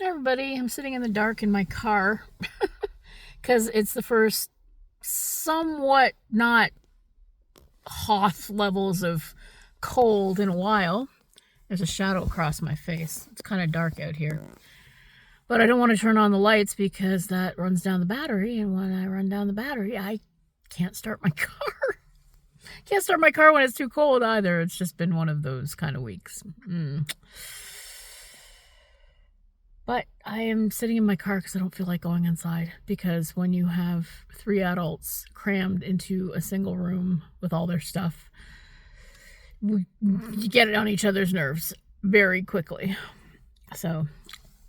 Hi everybody, I'm sitting in the dark in my car because it's the first somewhat not Hoth levels of cold in a while. There's a shadow across my face. It's kind of dark out here. But I don't want to turn on the lights because that runs down the battery, and when I run down the battery, I can't start my car. Can't start my car when it's too cold either. It's just been one of those kind of weeks. But I am sitting in my car because I don't feel like going inside. Because when you have 3 adults crammed into a single room with all their stuff, you get it on each other's nerves very quickly. So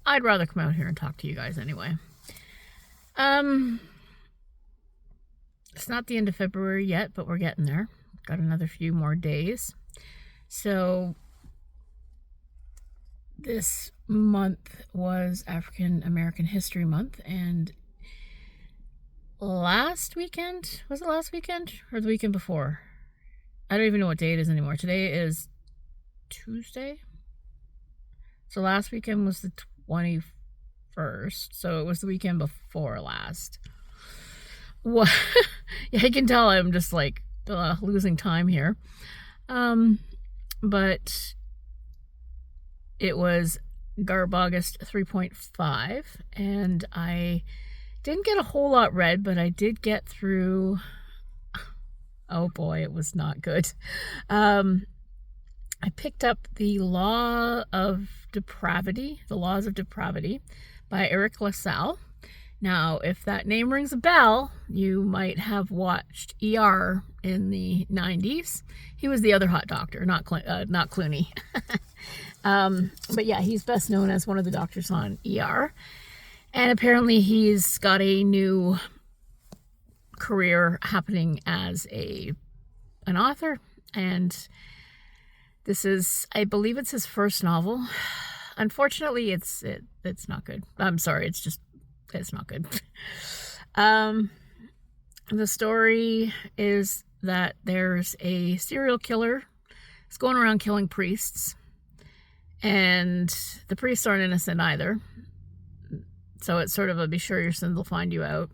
I'd rather come out here and talk to you guys anyway. It's not the end of February yet, but we're getting there. Got another few more days. So this month was African American History Month, and last weekend, was it last weekend or the weekend before? I don't even know what day it is anymore. Today is Tuesday. So last weekend was the 21st. So it was the weekend before last. What? Yeah, I can tell I'm just like losing time here. But it was Garbaugust 3.5, and I didn't get a whole lot read, but I did get through. Oh boy, it was not good. I picked up The Laws of Depravity by Eric LaSalle. Now, if that name rings a bell, you might have watched ER in the 90s. He was the other hot doctor, not Clooney. But yeah, he's best known as one of the doctors on ER. And apparently he's got a new career happening as an author. And this is, I believe it's his first novel. Unfortunately, it's not good. I'm sorry, it's not good. The story is that there's a serial killer who's going around killing priests, and the priests aren't innocent either. So it's sort of a be sure your sins will find you out.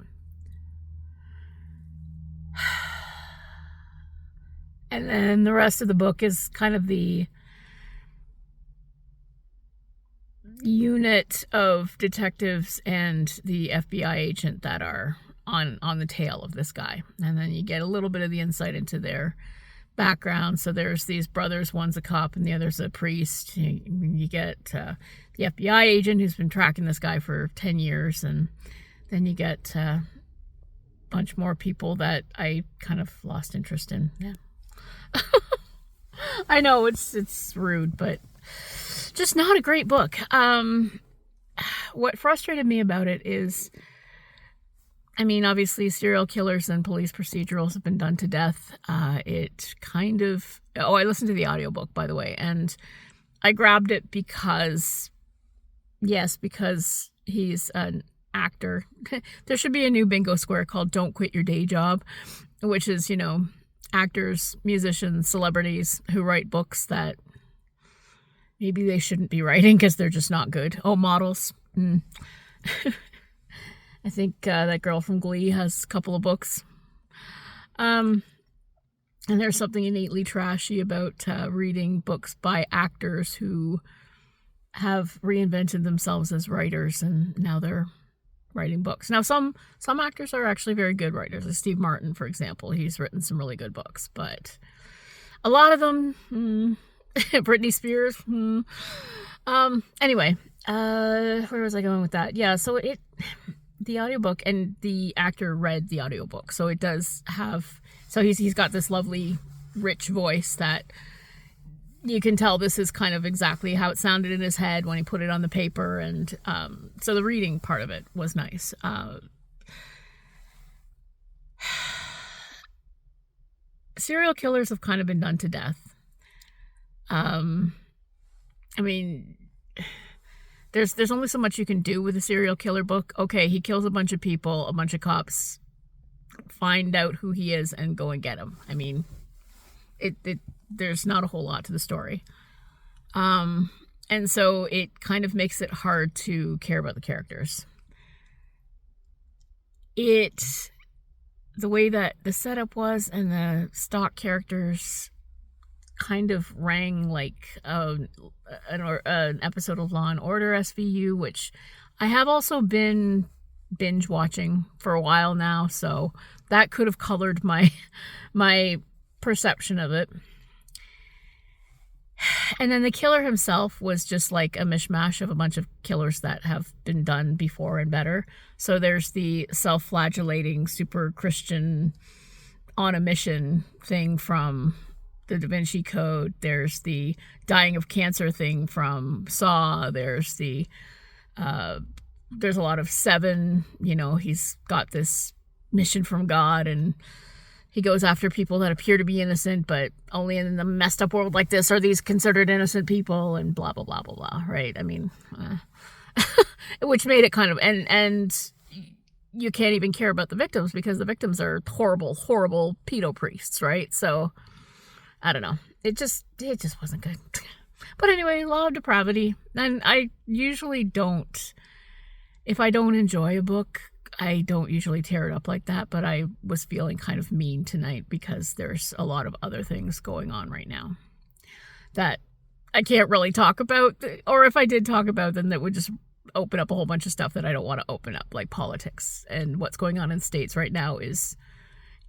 And then the rest of the book is kind of the unit of detectives and the FBI agent that are on the tail of this guy. And then you get a little bit of the insight into their background. So there's these brothers, one's a cop and the other's a priest. You get the FBI agent who's been tracking this guy for 10 years, and then you get a bunch more people that I kind of lost interest in. Yeah. I know it's rude, but just not a great book. What frustrated me about it is, I mean, obviously serial killers and police procedurals have been done to death. It kind of, I listened to the audiobook, by the way, and I grabbed it because he's an actor. There should be a new bingo square called Don't Quit Your Day Job, which is, actors, musicians, celebrities who write books that maybe they shouldn't be writing because they're just not good. Oh, models. I think that girl from Glee has a couple of books. And there's something innately trashy about reading books by actors who have reinvented themselves as writers, and now they're writing books. Now, some actors are actually very good writers. Like Steve Martin, for example. He's written some really good books, but a lot of them, Britney Spears. Anyway, where was I going with that? Yeah, so the audiobook, and the actor read the audiobook. So it does have, so he's got this lovely, rich voice that you can tell this is kind of exactly how it sounded in his head when he put it on the paper. And so the reading part of it was nice. Serial killers have kind of been done to death. I mean, there's only so much you can do with a serial killer book. Okay, he kills a bunch of people, a bunch of cops find out who he is and go and get him. I mean, there's not a whole lot to the story. And And so it kind of makes it hard to care about the characters. The way that the setup was and the stock characters kind of rang like an episode of Law and Order SVU, which I have also been binge watching for a while now, so that could have colored my perception of it. And then the killer himself was just like a mishmash of a bunch of killers that have been done before and better. So there's the self-flagellating super Christian on a mission thing from the Da Vinci Code. There's the dying of cancer thing from Saw. There's a lot of Seven. He's got this mission from God and he goes after people that appear to be innocent, but only in a messed up world like this are these considered innocent people, and blah, blah, blah, blah, blah, right? I mean, which made it kind of, and you can't even care about the victims because the victims are horrible, horrible pedo priests, right? So, I don't know. It just wasn't good. But anyway, Law of Depravity. And I usually don't, if I don't enjoy a book, I don't usually tear it up like that, but I was feeling kind of mean tonight because there's a lot of other things going on right now that I can't really talk about, or if I did talk about them, that would just open up a whole bunch of stuff that I don't want to open up, like politics. And what's going on in the States right now is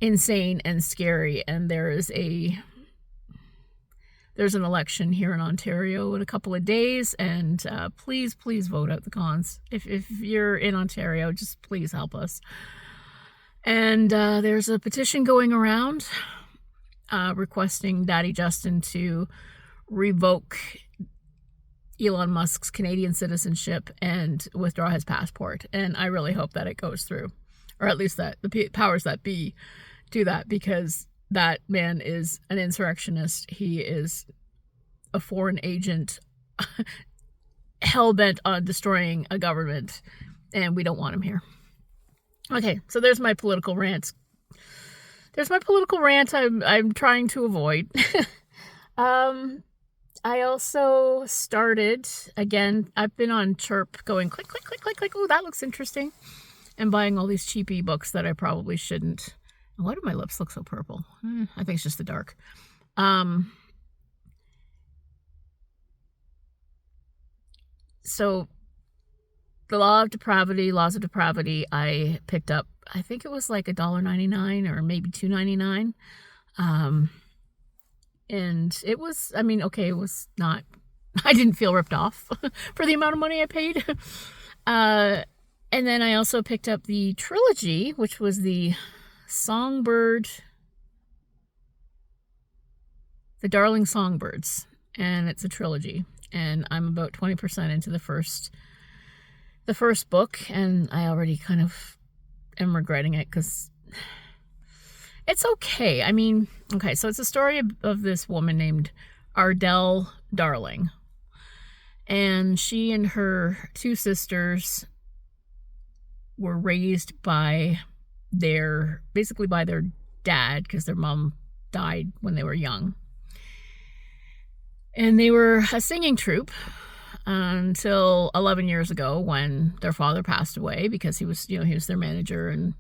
insane and scary, and there's an election here in Ontario in a couple of days, and please vote out the cons. If you're in Ontario, just please help us. And there's a petition going around requesting Daddy Justin to revoke Elon Musk's Canadian citizenship and withdraw his passport. And I really hope that it goes through, or at least that the powers that be do that, because that man is an insurrectionist. He is a foreign agent hell-bent on destroying a government, and we don't want him here. Okay, so there's my political rant. I'm trying to avoid. I also started, again, I've been on Chirp going click, click, click, click, click. Oh, that looks interesting. And buying all these cheap ebooks that I probably shouldn't. Why do my lips look so purple? I think it's just the dark. So the Laws of Depravity, I picked up, I think it was like $1.99 or maybe $2.99. And it was, it was not, I didn't feel ripped off for the amount of money I paid. And then I also picked up the trilogy, which was the Songbird, The Darling Songbirds, and it's a trilogy, and I'm about 20% into the first book, and I already kind of am regretting it because it's okay. So it's a story of this woman named Ardell Darling, and she and her two sisters were raised by their dad, because their mom died when they were young. And they were a singing troupe until 11 years ago when their father passed away, because he was their manager and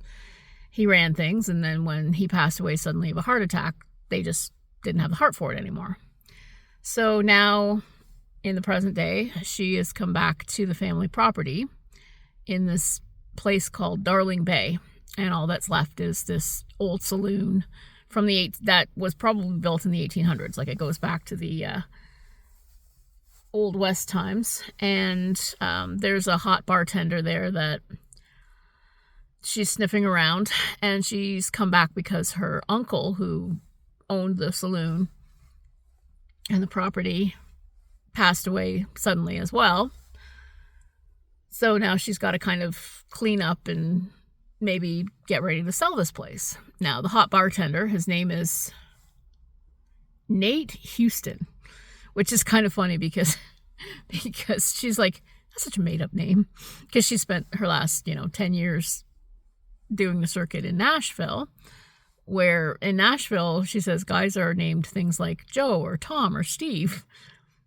he ran things. And then when he passed away suddenly of a heart attack, they just didn't have the heart for it anymore. So now in the present day, she has come back to the family property in this place called Darling Bay. And all that's left is this old saloon from that was probably built in the 1800s. Like, it goes back to the Old West times. And there's a hot bartender there that she's sniffing around. And she's come back because her uncle, who owned the saloon and the property, passed away suddenly as well. So now she's got to kind of clean up and maybe get ready to sell this place. Now, the hot bartender, his name is Nate Houston, which is kind of funny because she's like, that's such a made-up name, because she spent her last 10 years doing the circuit in Nashville, where in Nashville she says guys are named things like Joe or Tom or Steve,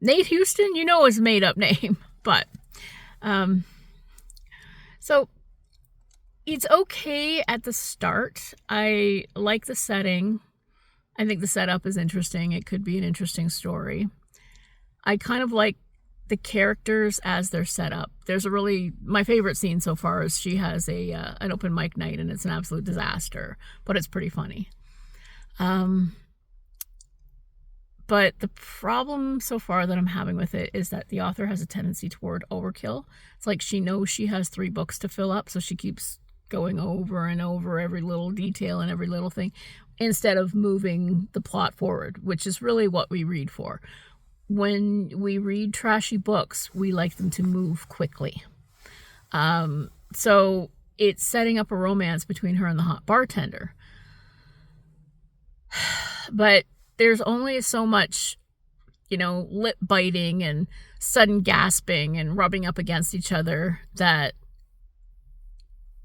Nate Houston, you know, is a made-up name, but so it's okay at the start. I like the setting. I think the setup is interesting. It could be an interesting story. I kind of like the characters as they're set up. There's my favorite scene so far is she has an open mic night, and it's an absolute disaster, but it's pretty funny. But the problem so far that I'm having with it is that the author has a tendency toward overkill. It's like she knows she has 3 books to fill up, so she keeps going over and over every little detail and every little thing instead of moving the plot forward, which is really what we read for. When we read trashy books, we like them to move quickly. So it's setting up a romance between her and the hot bartender. But there's only so much, lip biting and sudden gasping and rubbing up against each other that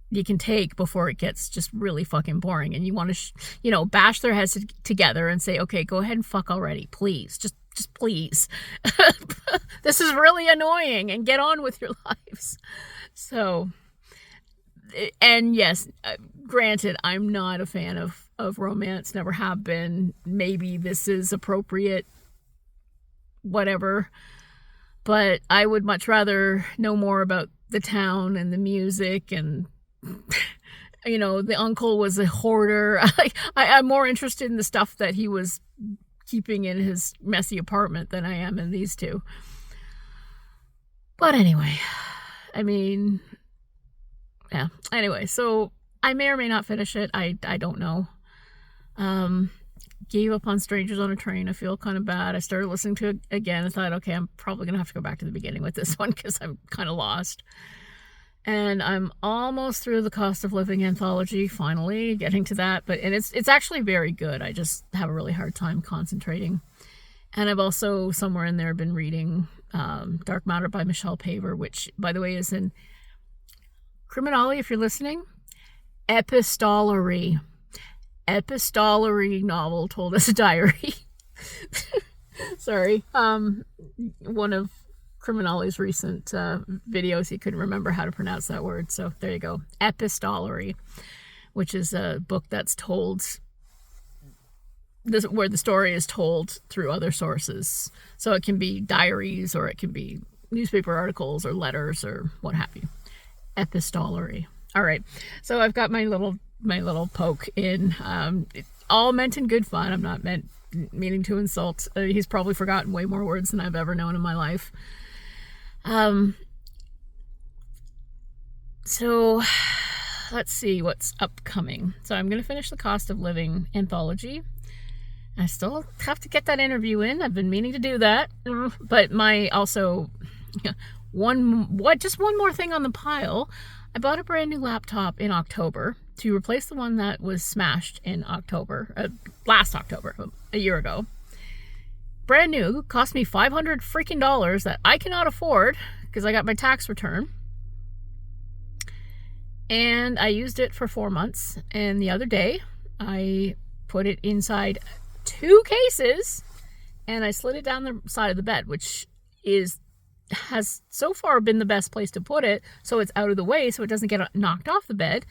you can take before it gets just really fucking boring. And you want to, bash their heads together and say, okay, go ahead and fuck already, please. Just please. This is really annoying, and get on with your lives. So, and yes, granted, I'm not a fan of romance, never have been. Maybe this is appropriate, whatever. But I would much rather know more about the town and the music and, the uncle was a hoarder. I'm more interested in the stuff that he was keeping in his messy apartment than I am in these two. But anyway, yeah. Anyway, so I may or may not finish it. I don't know. Gave up on Strangers on a Train. I feel kind of bad. I started listening to it again. I thought, okay, I'm probably going to have to go back to the beginning with this one because I'm kind of lost. And I'm almost through the Cost of Living anthology, finally getting to that. And it's actually very good. I just have a really hard time concentrating. And I've also, somewhere in there, been reading Dark Matter by Michelle Paver, which, by the way, is in Criminology, if you're listening, epistolary novel told as a diary. Sorry. One of Criminology's recent videos, he couldn't remember how to pronounce that word, so there you go. Epistolary, which is a book that's told where the story is told through other sources. So it can be diaries, or it can be newspaper articles or letters or what have you. Epistolary. All right, so I've got my little poke in. All meant in good fun. I'm not meaning to insult. He's probably forgotten way more words than I've ever known in my life. So let's see what's upcoming. So I'm going to finish the Cost of Living anthology. I still have to get that interview in. I've been meaning to do that. But just one more thing on the pile. I bought a brand new laptop in October to replace the one that was smashed in last October, a year ago. Brand new, cost me $500 freaking that I cannot afford because I got my tax return. And I used it for 4 months. And the other day, I put it inside 2 cases and I slid it down the side of the bed, which has so far been the best place to put it, so it's out of the way so it doesn't get knocked off the bed.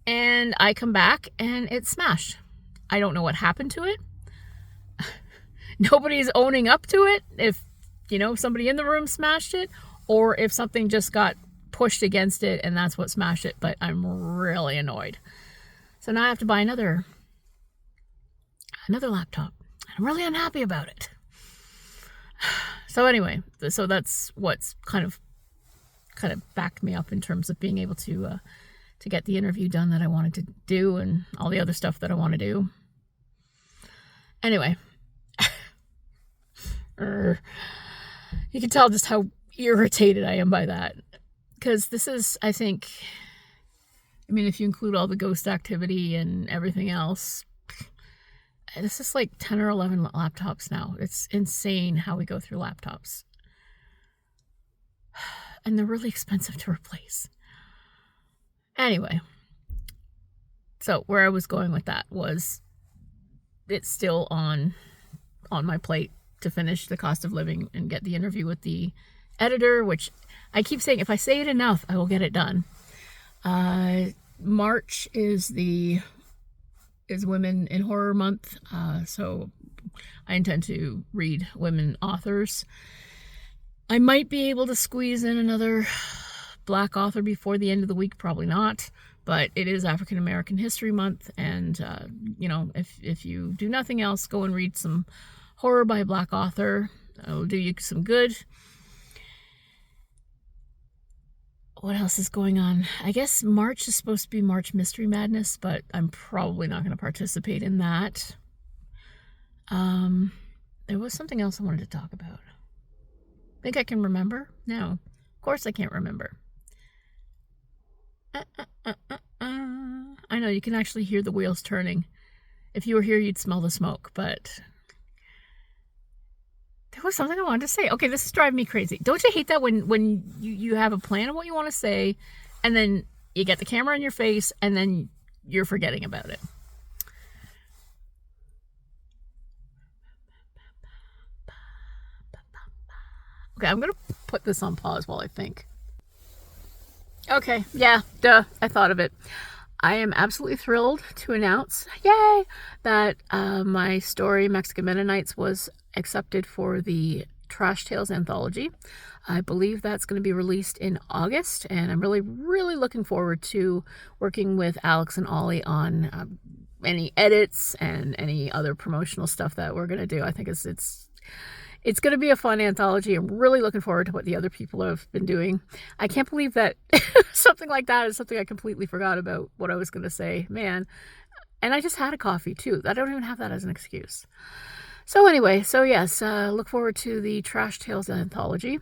And I come back and it's smashed. I don't know what happened to it. Nobody's owning up to it, if somebody in the room smashed it, or if something just got pushed against it and that's what smashed it. But I'm really annoyed. So now I have to buy another laptop. I'm really unhappy about it. So anyway, so that's what's kind of backed me up in terms of being able to get the interview done that I wanted to do and all the other stuff that I want to do. Anyway, you can tell just how irritated I am by that, because this is, I think, if you include all the ghost activity and everything else, this is like 10 or 11 laptops now. It's insane how we go through laptops. And they're really expensive to replace. Anyway, so where I was going with that was it's still on my plate to finish The Cost of Living and get the interview with the editor, which I keep saying, if I say it enough, I will get it done. March is Women in Horror Month, so I intend to read women authors. I might be able to squeeze in another Black author before the end of the week, probably not, but it is African American History Month, and if you do nothing else, go and read some horror by a Black author. It'll do you some good. What else is going on? I guess March is supposed to be March Mystery Madness, but I'm probably not going to participate in that. There was something else I wanted to talk about. Think I can remember? No. Of course I can't remember. I know, you can actually hear the wheels turning. If you were here, you'd smell the smoke, but there was something I wanted to say. Okay, this is driving me crazy. Don't you hate that when you have a plan of what you want to say, and then you get the camera in your face, and then you're forgetting about it? Okay, I'm going to put this on pause while I think. Okay, yeah, duh, I thought of it. I am absolutely thrilled to announce, yay, that my story, Mexican Mennonites, was accepted for the Trash Tales anthology. I believe that's going to be released in August, and I'm really, really looking forward to working with Alex and Ollie on any edits and any other promotional stuff that we're going to do. I think it's going to be a fun anthology. I'm really looking forward to what the other people have been doing. I can't believe that something like that is something I completely forgot about what I was going to say. Man. And I just had a coffee too. I don't even have that as an excuse. So anyway, yes, look forward to the Trash Tales anthology.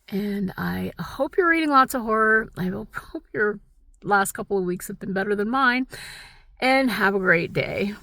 And I hope you're reading lots of horror. I hope your last couple of weeks have been better than mine. And have a great day.